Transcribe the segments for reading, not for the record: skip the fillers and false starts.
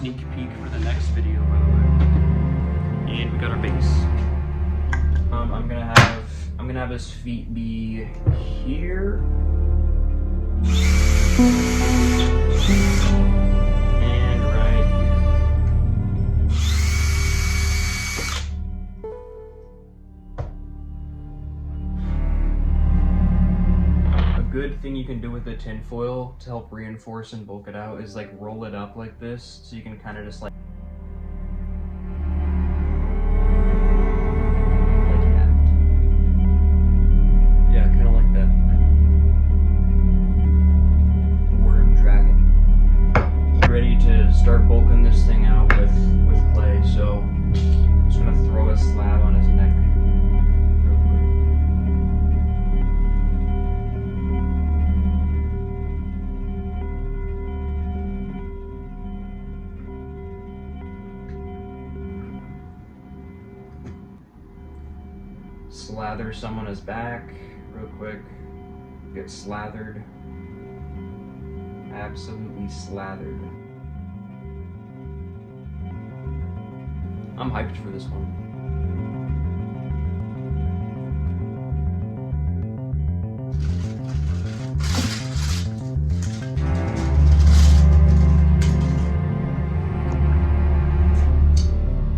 sneak peek for the next video, by the way. And we got our base. I'm gonna have his feet be here. And right here. A good thing you can do with the tinfoil to help reinforce and bulk it out is like roll it up like this, so you can kind of just like that. Yeah, kind of like that. Worm Dragon. Ready to start bulking this thing out with clay, so I'm just gonna throw a slab on his neck. Slather some on his back real quick. Get slathered. Absolutely slathered. I'm hyped for this one.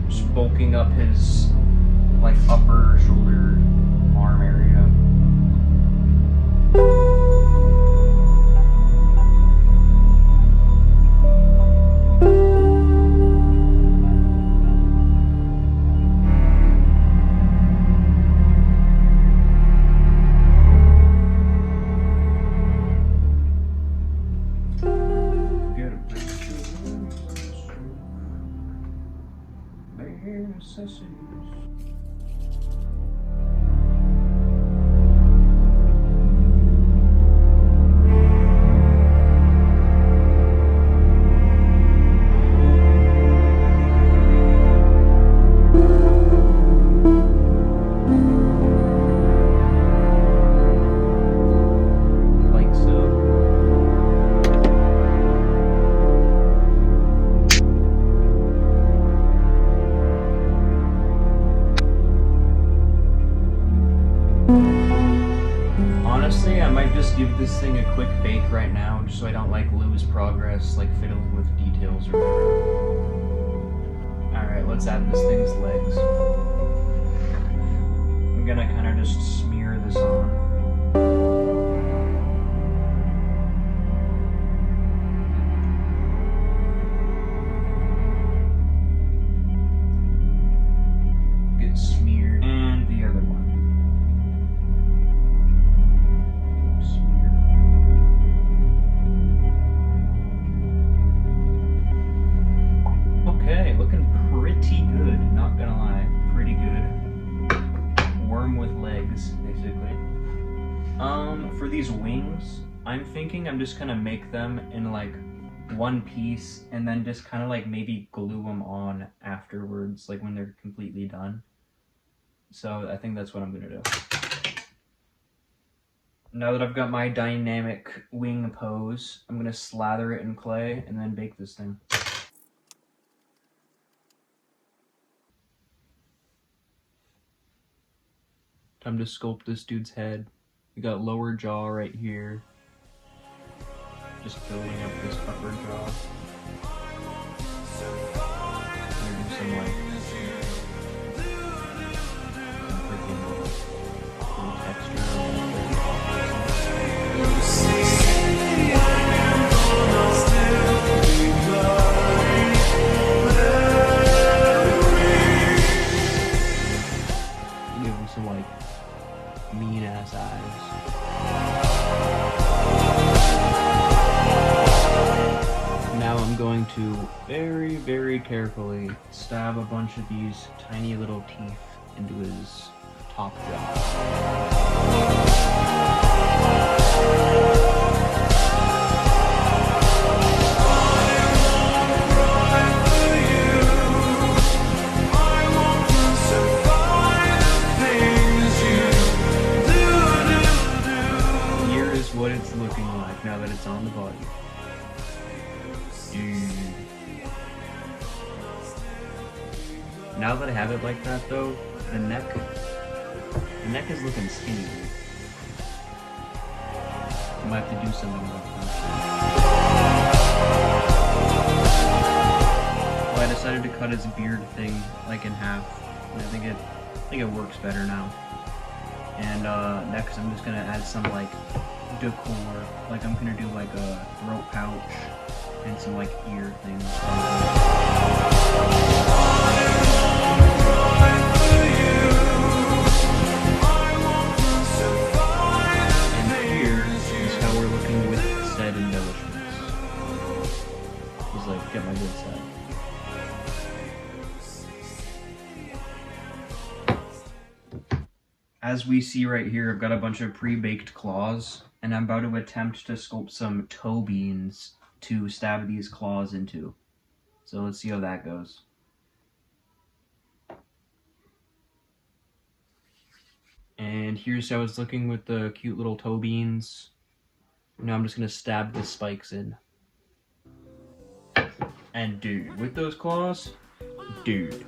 Just bulking up his like upper shoulder arm area. Get a picture of bare necessities. Honestly, I might just give this thing a quick bake right now, just so I don't like lose progress, like fiddling with details or whatever. Alright, let's add this thing's legs. I'm gonna kind of just smear this on. Get smeared. And the other one. Okay, looking pretty good, not gonna lie, pretty good. Worm with legs, basically. For these wings, I'm thinking I'm just gonna make them in like one piece and then just kind of like maybe glue them on afterwards, like when they're completely done. So I think that's what I'm gonna do. Now that I've got my dynamic wing pose, I'm gonna slather it in clay and then bake this thing. Time to sculpt this dude's head. We got lower jaw right here. Just building up this upper jaw. And do some like little texture. Give him some like mean ass eyes. Now I'm going to very, very carefully stab a bunch of these tiny little teeth into his top jaw. What it's looking like now that it's on the body. Now that I have it like that though, the neck is looking skinny. I might have to do something about that. Well, I decided to cut his beard thing like in half. And I think it works better now. And next I'm just gonna add some like decor. Like I'm gonna do like a throat pouch and some like ear things. And here is how we're looking with said embellishments. Just like get my good side. As we see right here, I've got a bunch of pre-baked claws, and I'm about to attempt to sculpt some toe beans to stab these claws into. So let's see how that goes. And here's how it's looking with the cute little toe beans. Now I'm just gonna stab the spikes in. And dude, with those claws, dude.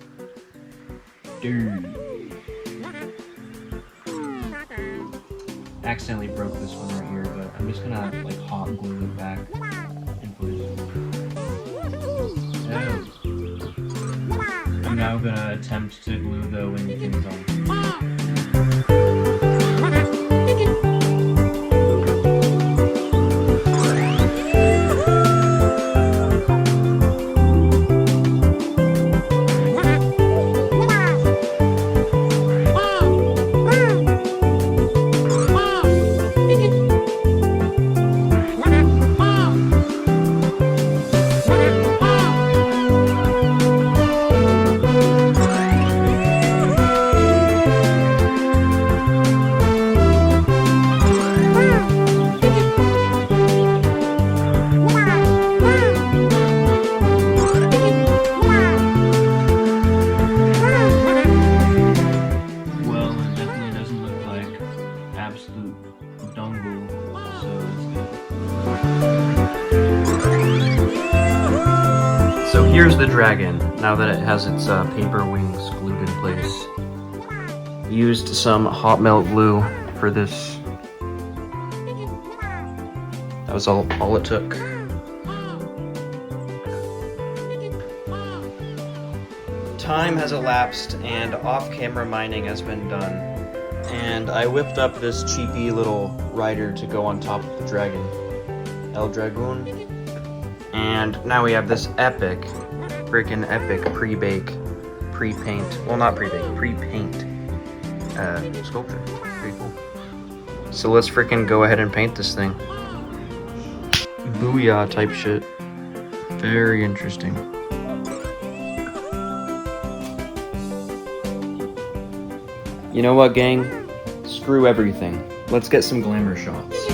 Accidentally broke this one right here, but I'm just gonna like hot glue it back in place. Oh. I'm now gonna attempt to glue the wing fins on. So here's the dragon, now that it has its paper wings glued in place. Used some hot melt glue for this. That was all it took. Time has elapsed and off-camera mining has been done. And I whipped up this cheapy little rider to go on top of the dragon. El Dragoon. And now we have this epic, freaking epic pre-bake, pre-paint, well not pre-bake, pre-paint sculpture. Pretty cool. So let's freaking go ahead and paint this thing. Booyah type shit. Very interesting. You know what, gang? Screw everything. Let's get some glamour shots.